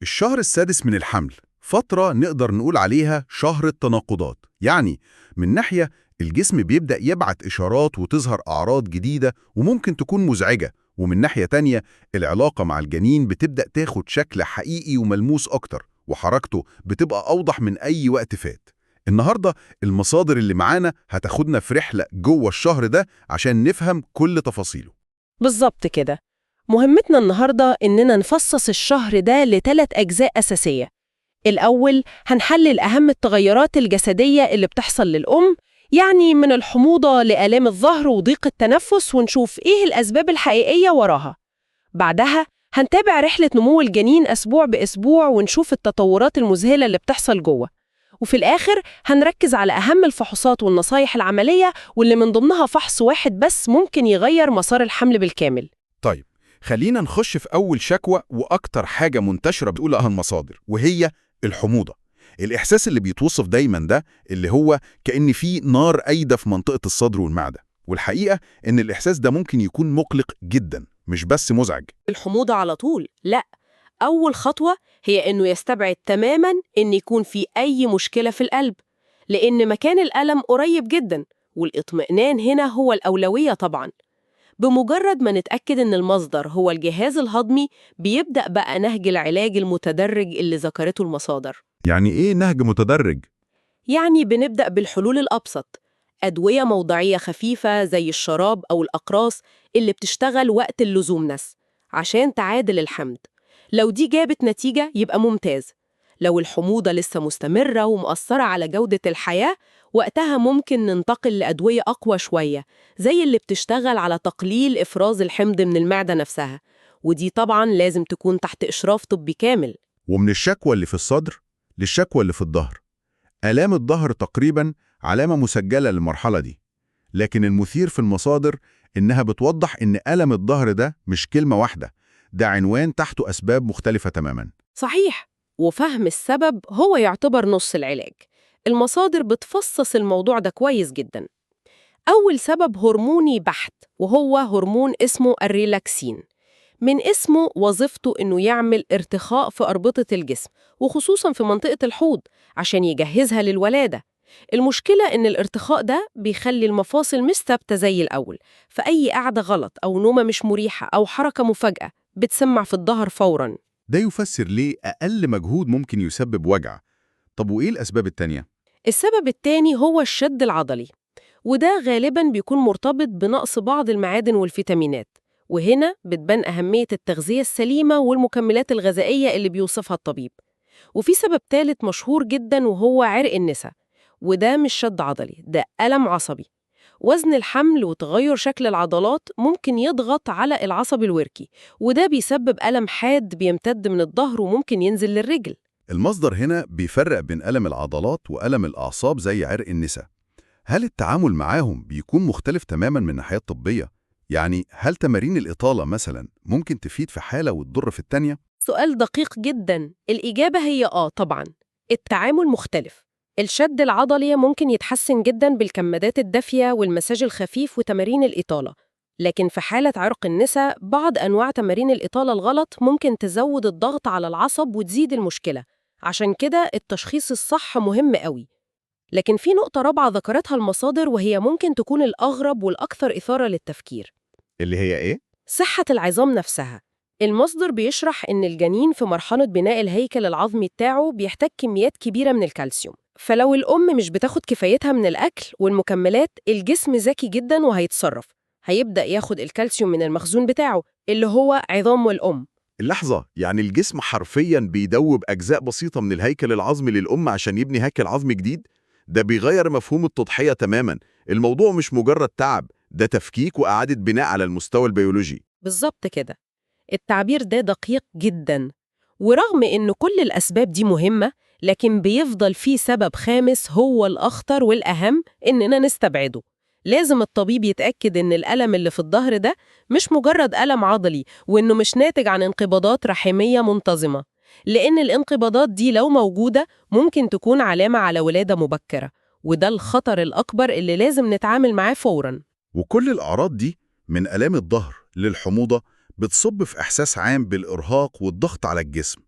الشهر السادس من الحمل فترة نقدر نقول عليها شهر التناقضات. يعني من ناحية الجسم بيبدأ يبعت إشارات وتظهر أعراض جديدة وممكن تكون مزعجة، ومن ناحية تانية العلاقة مع الجنين بتبدأ تاخد شكل حقيقي وملموس أكتر، وحركته بتبقى أوضح من أي وقت فات. النهاردة المصادر اللي معانا هتاخدنا في رحلة جوه الشهر ده عشان نفهم كل تفاصيله. بالظبط كده. مهمتنا النهاردة إننا نفصص الشهر ده لثلاث أجزاء أساسية. الأول هنحلل أهم التغيرات الجسدية اللي بتحصل للأم، يعني من الحموضة لآلام الظهر وضيق التنفس، ونشوف إيه الأسباب الحقيقية وراها. بعدها هنتابع رحلة نمو الجنين أسبوع بأسبوع ونشوف التطورات المذهلة اللي بتحصل جوه. وفي الآخر هنركز على أهم الفحوصات والنصايح العملية، واللي من ضمنها فحص واحد بس ممكن يغير مسار الحمل بالكامل. طيب، خلينا نخش في أول شكوى وأكتر حاجة منتشرة بتقولها المصادر، وهي الحموضة. الإحساس اللي بيتوصف دايما ده اللي هو كأن في نار قايدة في منطقة الصدر والمعدة، والحقيقة إن الإحساس ده ممكن يكون مقلق جدا، مش بس مزعج. الحموضة على طول؟ لا. أول خطوة هي إنه يستبعد تماماً إن يكون في أي مشكلة في القلب، لأن مكان الألم قريب جداً، والاطمئنان هنا هو الأولوية طبعاً. بمجرد ما نتأكد إن المصدر هو الجهاز الهضمي، بيبدأ بقى نهج العلاج المتدرج اللي ذكرته المصادر. يعني إيه نهج متدرج؟ يعني بنبدأ بالحلول الأبسط، أدوية موضعية خفيفة زي الشراب أو الأقراص اللي بتشتغل وقت اللزوم عشان تعادل الحمض. لو دي جابت نتيجة يبقى ممتاز. لو الحموضة لسه مستمرة ومؤثرة على جودة الحياة، وقتها ممكن ننتقل لأدوية أقوى شوية، زي اللي بتشتغل على تقليل إفراز الحمض من المعدة نفسها، ودي طبعاً لازم تكون تحت إشراف طبي كامل. ومن الشكوى اللي في الصدر للشكوى اللي في الظهر، آلام الظهر تقريبا علامة مسجلة للمرحلة دي، لكن المثير في المصادر إنها بتوضح إن ألم الظهر ده مش كلمة واحدة، ده عنوان تحته أسباب مختلفة تماما. صحيح، وفهم السبب هو يعتبر نص العلاج. المصادر بتفصص الموضوع ده كويس جدا. أول سبب هرموني بحت، وهو هرمون اسمه الريلاكسين. من اسمه وظيفته إنه يعمل ارتخاء في أربطة الجسم، وخصوصاً في منطقة الحوض، عشان يجهزها للولادة. المشكلة إن الارتخاء ده بيخلي المفاصل مش ثابتة زي الأول، فأي قعدة غلط أو نومة مش مريحة أو حركة مفاجئة بتسمع في الظهر فوراً. ده يفسر ليه أقل مجهود ممكن يسبب وجع. طب وإيه الأسباب التانية؟ السبب التاني هو الشد العضلي، وده غالباً بيكون مرتبط بنقص بعض المعادن والفيتامينات. وهنا بتبان أهمية التغذية السليمة والمكملات الغذائية اللي بيوصفها الطبيب. وفي سبب ثالث مشهور جداً وهو عرق النسا، وده مش شد عضلي، ده ألم عصبي. وزن الحمل وتغير شكل العضلات ممكن يضغط على العصب الوركي، وده بيسبب ألم حاد بيمتد من الظهر وممكن ينزل للرجل. المصدر هنا بيفرق بين ألم العضلات وألم الأعصاب زي عرق النسا. هل التعامل معاهم بيكون مختلف تماما من الناحية الطبية؟ يعني هل تمارين الإطالة مثلا ممكن تفيد في حالة وتضر في التانية؟ سؤال دقيق جداً. الإجابة هي طبعاً. التعامل مختلف. الشد العضلي ممكن يتحسن جداً بالكمادات الدافية والمساج الخفيف وتمارين الإطالة، لكن في حالة عرق النسا بعض أنواع تمارين الإطالة الغلط ممكن تزود الضغط على العصب وتزيد المشكلة. عشان كده التشخيص الصح مهم قوي. لكن في نقطة رابعة ذكرتها المصادر، وهي ممكن تكون الأغرب والأكثر إثارة للتفكير: اللي هي إيه؟ صحة العظام نفسها. المصدر بيشرح إن الجنين في مرحلة بناء الهيكل العظمي بتاعه بيحتاج كميات كبيرة من الكالسيوم، فلو الأم مش بتاخد كفايتها من الأكل والمكملات، الجسم ذكي جداً وهيتصرف. هيبدأ ياخد الكالسيوم من المخزون بتاعه اللي هو عظام الأم. اللحظة، يعني الجسم حرفياً بيدوب أجزاء بسيطة من الهيكل العظمي للأم عشان يبني هيكل عظمي جديد؟ ده بيغير مفهوم التضحية تماماً. الموضوع مش مجرد تعب، ده تفكيك وإعادة بناء على المستوى البيولوجي. بالظبط كده. التعبير ده دقيق جداً. ورغم إن كل الأسباب دي مهمة، لكن بيفضل في سبب خامس هو الأخطر والأهم إننا نستبعده. لازم الطبيب يتأكد إن الألم اللي في الظهر ده مش مجرد ألم عضلي، وإنه مش ناتج عن انقباضات رحمية منتظمة، لأن الانقباضات دي لو موجودة ممكن تكون علامة على ولادة مبكرة، وده الخطر الأكبر اللي لازم نتعامل معاه فوراً. وكل الأعراض دي من آلام الظهر للحموضة بتصب في إحساس عام بالإرهاق والضغط على الجسم.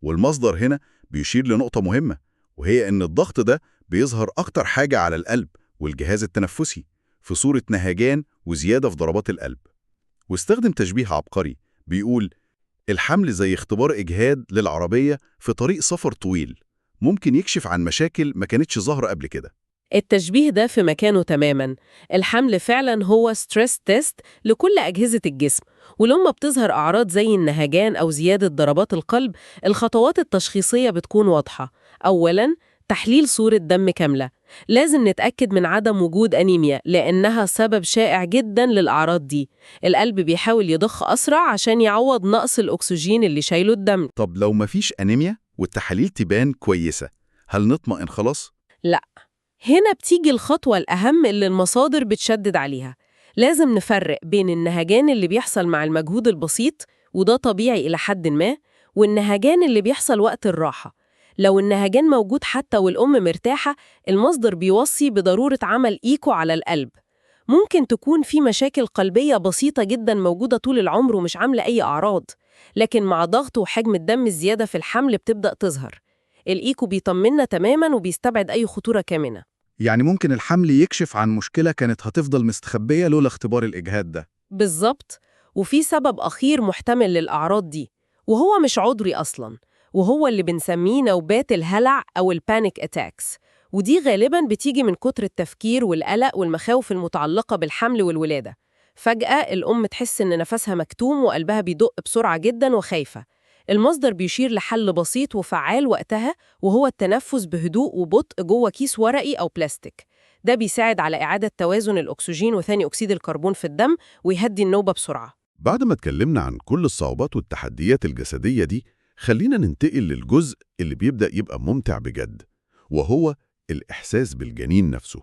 والمصدر هنا بيشير لنقطة مهمة، وهي إن الضغط ده بيظهر أكتر حاجة على القلب والجهاز التنفسي في صورة نهجان وزيادة في ضربات القلب. واستخدم تشبيه عبقري بيقول الحمل زي اختبار إجهاد للعربية في طريق سفر طويل، ممكن يكشف عن مشاكل ما كانتش ظاهرة قبل كده. التشبيه ده في مكانه تماما. الحمل فعلا هو ستريس تيست لكل أجهزة الجسم، ولما بتظهر أعراض زي النهجان أو زيادة ضربات القلب، الخطوات التشخيصية بتكون واضحة. أولا، تحليل صورة دم كاملة. لازم نتأكد من عدم وجود أنيميا لأنها سبب شائع جدا للأعراض دي. القلب بيحاول يضخ أسرع عشان يعوض نقص الأكسجين اللي شايله الدم. طب لو مفيش أنيميا والتحاليل تبان كويسة، هل نطمئن خلاص؟ لا، هنا بتيجي الخطوة الأهم اللي المصادر بتشدد عليها. لازم نفرق بين النهجان اللي بيحصل مع المجهود البسيط، وده طبيعي إلى حد ما، والنهجان اللي بيحصل وقت الراحة. لو النهجان موجود حتى والأم مرتاحة، المصدر بيوصي بضرورة عمل إيكو على القلب. ممكن تكون في مشاكل قلبية بسيطة جدا موجودة طول العمر ومش عاملة أي أعراض، لكن مع ضغط وحجم الدم الزيادة في الحمل بتبدأ تظهر. الإيكو بيطمنا تماما وبيستبعد أي خطورة كامنة. يعني ممكن الحمل يكشف عن مشكلة كانت هتفضل مستخبية لولا اختبار الإجهاد ده. بالظبط. وفي سبب أخير محتمل للأعراض دي، وهو مش عضوي أصلاً، وهو اللي بنسميه نوبات الهلع أو البانيك أتاكس. ودي غالباً بتيجي من كتر التفكير والقلق والمخاوف المتعلقة بالحمل والولادة. فجأة الأم تحس إن نفسها مكتوم وقلبها بيدق بسرعة جداً وخايفة. المصدر بيشير لحل بسيط وفعال وقتها، وهو التنفس بهدوء وبطء جوه كيس ورقي أو بلاستيك. ده بيساعد على إعادة توازن الأكسجين وثاني أكسيد الكربون في الدم ويهدي النوبة بسرعة. بعد ما اتكلمنا عن كل الصعوبات والتحديات الجسدية دي، خلينا ننتقل للجزء اللي بيبدأ يبقى ممتع بجد، وهو الإحساس بالجنين نفسه.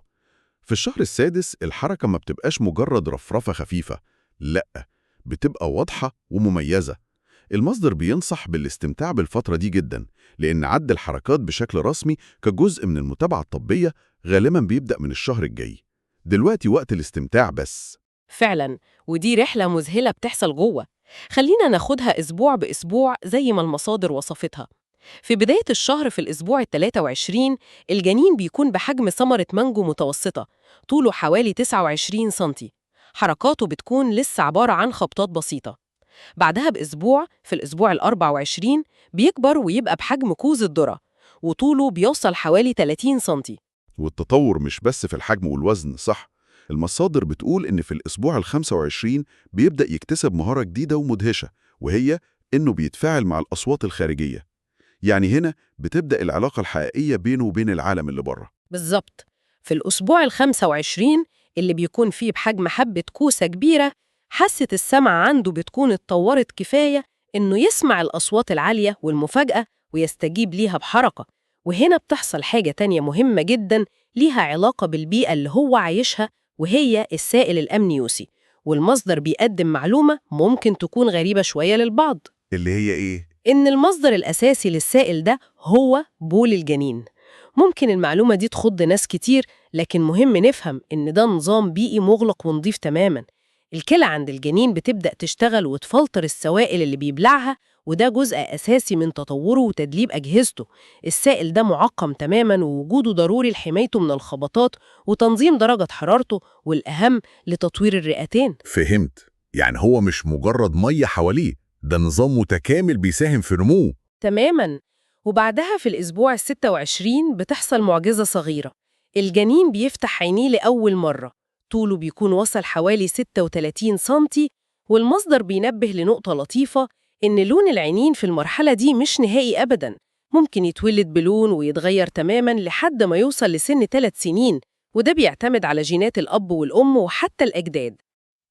في الشهر السادس الحركة ما بتبقاش مجرد رفرفة خفيفة، لأ، بتبقى واضحة ومميزة. المصدر بينصح بالاستمتاع بالفترة دي جدا، لأن عد الحركات بشكل رسمي كجزء من المتابعة الطبية غالبا بيبدأ من الشهر الجاي. دلوقتي وقت الاستمتاع بس. فعلا، ودي رحلة مذهلة بتحصل جوه. خلينا ناخدها أسبوع بأسبوع زي ما المصادر وصفتها. في بداية الشهر في الأسبوع ال23، الجنين بيكون بحجم ثمرة مانجو متوسطة، طوله حوالي 29 سنتي. حركاته بتكون لسه عبارة عن خبطات بسيطة. بعدها بأسبوع في الأسبوع ال24 بيكبر ويبقى بحجم كوز الذرة، وطوله بيوصل حوالي 30 سنتي. والتطور مش بس في الحجم والوزن، صح؟ المصادر بتقول إن في الأسبوع ال25 بيبدأ يكتسب مهارة جديدة ومدهشة، وهي إنه بيتفاعل مع الأصوات الخارجية. يعني هنا بتبدأ العلاقة الحقيقية بينه وبين العالم اللي بره. بالظبط. في الأسبوع ال25 اللي بيكون فيه بحجم حبة كوسة كبيرة، حاسة السمع عنده بتكون اتطورت كفاية إنه يسمع الأصوات العالية والمفاجأة ويستجيب ليها بحركة. وهنا بتحصل حاجة تانية مهمة جدا ليها علاقة بالبيئة اللي هو عايشها، وهي السائل الأمنيوسي. والمصدر بيقدم معلومة ممكن تكون غريبة شوية للبعض، اللي هي إيه؟ إن المصدر الأساسي للسائل ده هو بول الجنين. ممكن المعلومة دي تخض ناس كتير، لكن مهم نفهم إن ده نظام بيئي مغلق ونظيف تماماً. الكلى عند الجنين بتبدأ تشتغل وتفلتر السوائل اللي بيبلعها، وده جزء أساسي من تطوره وتدليب أجهزته. السائل ده معقم تماماً، ووجوده ضروري لحمايته من الخبطات وتنظيم درجة حرارته، والأهم لتطوير الرئتين. فهمت. يعني هو مش مجرد مية حواليه، ده نظام متكامل بيساهم في نموه. تماماً. وبعدها في الأسبوع ال26 بتحصل معجزة صغيرة. الجنين بيفتح عينيه لأول مرة، طوله بيكون وصل حوالي 36 سنتي. والمصدر بينبه لنقطة لطيفة، إن لون العينين في المرحلة دي مش نهائي أبداً. ممكن يتولد بلون ويتغير تماماً لحد ما يوصل لسن 3 سنين، وده بيعتمد على جينات الأب والأم وحتى الأجداد.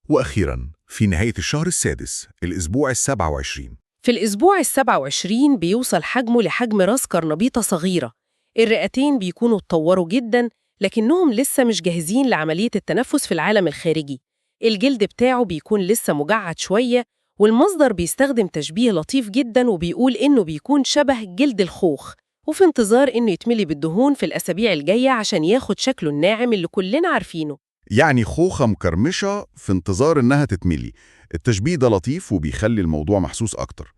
وأخيراً، في نهاية الشهر السادس الأسبوع ال27، في الأسبوع ال27 بيوصل حجمه لحجم راس كرنبيطة صغيرة. الرئتين بيكونوا اتطوروا جداً، لكنهم لسه مش جاهزين لعملية التنفس في العالم الخارجي. الجلد بتاعه بيكون لسه مجعد شوية، والمصدر بيستخدم تشبيه لطيف جداً وبيقول إنه بيكون شبه جلد الخوخ، وفي انتظار إنه يتملي بالدهون في الأسابيع الجاية عشان ياخد شكله الناعم اللي كلنا عارفينه. يعني خوخة مكرمشة في انتظار إنها تتملي. التشبيه ده لطيف وبيخلي الموضوع محسوس أكتر.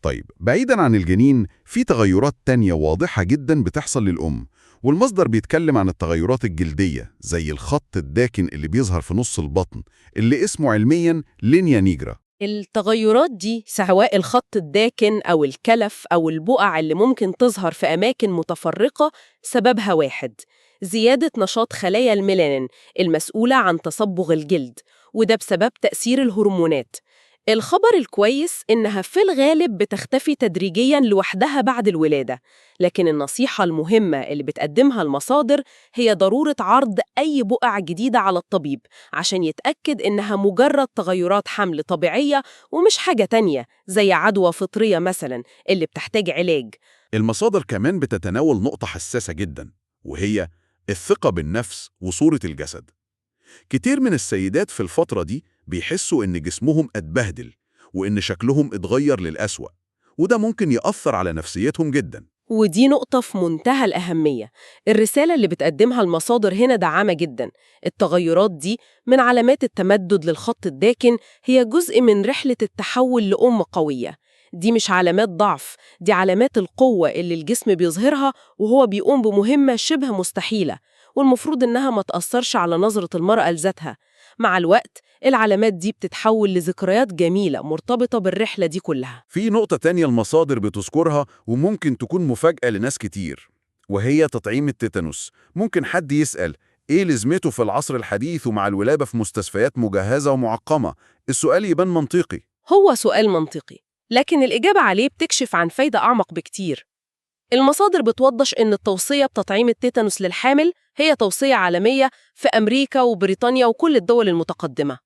طيب بعيداً عن الجنين في تغيرات تانية واضحة جداً بتحصل للأم، والمصدر بيتكلم عن التغيرات الجلدية زي الخط الداكن اللي بيظهر في نص البطن اللي اسمه علمياً لينيا نيجرا. التغيرات دي سواء الخط الداكن أو الكلف أو البقع اللي ممكن تظهر في أماكن متفرقة سببها واحد: زيادة نشاط خلايا الميلانين المسؤولة عن تصبغ الجلد، وده بسبب تأثير الهرمونات. الخبر الكويس إنها في الغالب بتختفي تدريجياً لوحدها بعد الولادة، لكن النصيحة المهمة اللي بتقدمها المصادر هي ضرورة عرض أي بقع جديدة على الطبيب عشان يتأكد إنها مجرد تغيرات حمل طبيعية ومش حاجة تانية زي عدوى فطرية مثلاً اللي بتحتاج علاج. المصادر كمان بتتناول نقطة حساسة جداً، وهي الثقة بالنفس وصورة الجسد. كتير من السيدات في الفترة دي بيحسوا إن جسمهم اتبهدل وإن شكلهم اتغير للأسوأ، وده ممكن يأثر على نفسيتهم جداً. ودي نقطة في منتهى الأهمية. الرسالة اللي بتقدمها المصادر هنا دعامة جدا. التغيرات دي من علامات التمدد للخط الداكن هي جزء من رحلة التحول لأم قوية. دي مش علامات ضعف، دي علامات القوة اللي الجسم بيظهرها وهو بيقوم بمهمة شبه مستحيلة، والمفروض إنها ما تأثرش على نظرة المرأة لذاتها. مع الوقت العلامات دي بتتحول لذكريات جميلة مرتبطة بالرحلة دي كلها. في نقطة تانية المصادر بتذكرها وممكن تكون مفاجأة لناس كتير، وهي تطعيم التيتانوس. ممكن حد يسأل إيه لازمته في العصر الحديث ومع الولادة في مستشفيات مجهزة ومعقمة؟ السؤال يبان منطقي. هو سؤال منطقي، لكن الإجابة عليه بتكشف عن فايدة أعمق بكتير. المصادر بتوضح إن التوصية بتطعيم التيتانوس للحامل هي توصية عالمية في أمريكا وبريطانيا وكل الدول المتقدمة.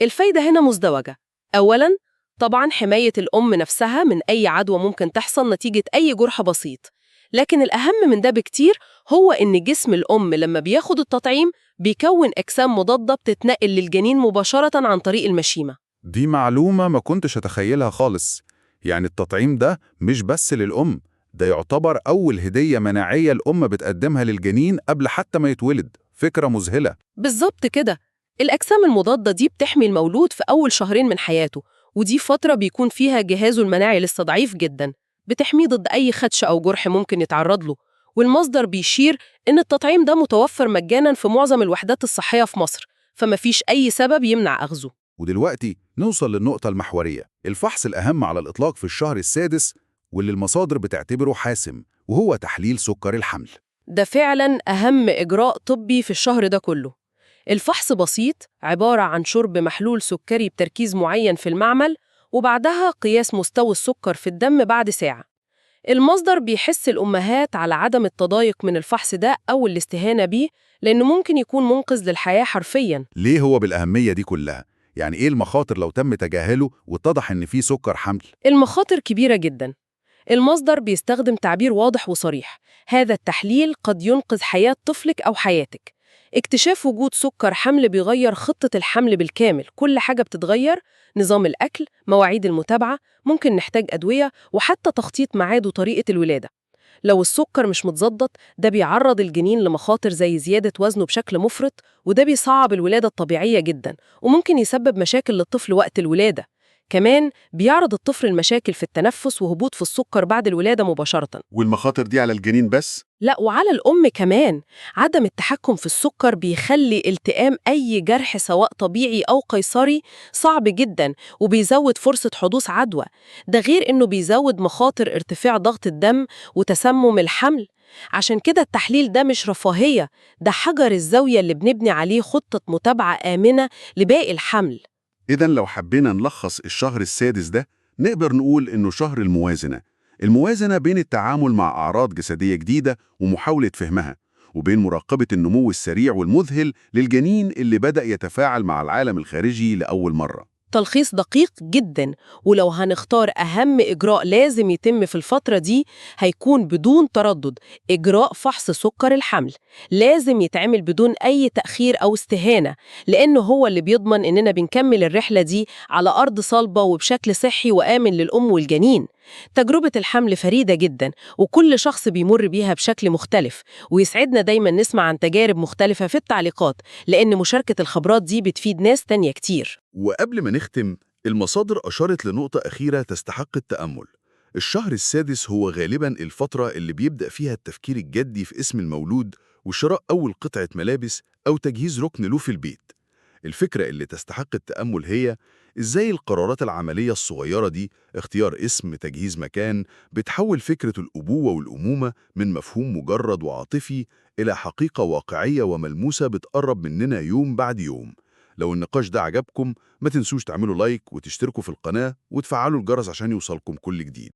الفايدة هنا مزدوجة. أولاً، طبعاً حماية الأم نفسها من أي عدوى ممكن تحصل نتيجة أي جرح بسيط، لكن الأهم من ده بكتير هو إن جسم الأم لما بياخد التطعيم بيكون أجسام مضادة بتتنقل للجنين مباشرة عن طريق المشيمة. دي معلومة ما كنتش أتخيلها خالص. يعني التطعيم ده مش بس للأم، ده يعتبر أول هدية مناعية الأم بتقدمها للجنين قبل حتى ما يتولد. فكرة مذهلة. بالظبط كده. الأجسام المضادة دي بتحمي المولود في أول شهرين من حياته، ودي فترة بيكون فيها جهازه المناعي لسه ضعيف جدا، بتحميه ضد أي خدش أو جرح ممكن يتعرض له. والمصدر بيشير إن التطعيم ده متوفر مجانا في معظم الوحدات الصحية في مصر، فما فيش أي سبب يمنع أخذه. ودلوقتي نوصل للنقطة المحورية، الفحص الأهم على الإطلاق في الشهر السادس واللي المصادر بتعتبره حاسم، وهو تحليل سكر الحمل. ده فعلا أهم إجراء طبي في الشهر ده كله. الفحص بسيط، عبارة عن شرب محلول سكري بتركيز معين في المعمل، وبعدها قياس مستوى السكر في الدم بعد ساعة. المصدر بيحث الأمهات على عدم التضايق من الفحص ده أو الاستهانة بيه، لأنه ممكن يكون منقذ للحياة حرفياً. ليه هو بالأهمية دي كلها؟ يعني إيه المخاطر لو تم تجاهله واتضح إن فيه سكر حمل؟ المخاطر كبيرة جداً. المصدر بيستخدم تعبير واضح وصريح: هذا التحليل قد ينقذ حياة طفلك أو حياتك. اكتشاف وجود سكر حمل بيغير خطة الحمل بالكامل، كل حاجة بتتغير: نظام الأكل، مواعيد المتابعة، ممكن نحتاج أدوية، وحتى تخطيط ميعاد وطريقة الولادة. لو السكر مش متظبط ده بيعرض الجنين لمخاطر زي زيادة وزنه بشكل مفرط، وده بيصعب الولادة الطبيعية جدا، وممكن يسبب مشاكل للطفل وقت الولادة. كمان بيعرض الطفل المشاكل في التنفس وهبوط في السكر بعد الولادة مباشرة. والمخاطر دي على الجنين بس؟ لا، وعلى الأم كمان. عدم التحكم في السكر بيخلي التئام أي جرح سواء طبيعي أو قيصري صعب جدا، وبيزود فرصة حدوث عدوى. ده غير إنه بيزود مخاطر ارتفاع ضغط الدم وتسمم الحمل. عشان كده التحليل ده مش رفاهية، ده حجر الزاوية اللي بنبني عليه خطة متابعة آمنة لباقي الحمل. إذن لو حبينا نلخص الشهر السادس ده، نقدر نقول إنه شهر الموازنة بين التعامل مع أعراض جسدية جديدة ومحاولة فهمها، وبين مراقبة النمو السريع والمذهل للجنين اللي بدأ يتفاعل مع العالم الخارجي لأول مرة. تلخيص دقيق جدا. ولو هنختار أهم إجراء لازم يتم في الفترة دي، هيكون بدون تردد إجراء فحص سكر الحمل. لازم يتعمل بدون أي تأخير أو استهانة، لأنه هو اللي بيضمن إننا بنكمل الرحلة دي على أرض صلبة وبشكل صحي وآمن للأم والجنين. تجربة الحمل فريدة جدا، وكل شخص بيمر بيها بشكل مختلف، ويسعدنا دايما نسمع عن تجارب مختلفة في التعليقات، لأن مشاركة الخبرات دي بتفيد ناس تانية كتير. وقبل ما نختم، المصادر أشارت لنقطة أخيرة تستحق التأمل، الشهر السادس هو غالباً الفترة اللي بيبدأ فيها التفكير الجدي في اسم المولود وشراء أول قطعة ملابس أو تجهيز ركن له في البيت. الفكرة اللي تستحق التأمل هي إزاي القرارات العملية الصغيرة دي، اختيار اسم، تجهيز مكان، بتحول فكرة الأبوة والأمومة من مفهوم مجرد وعاطفي إلى حقيقة واقعية وملموسة بتقرب مننا يوم بعد يوم. لو النقاش ده عجبكم، ما تنسوش تعملوا لايك وتشتركوا في القناة وتفعلوا الجرس عشان يوصلكم كل جديد.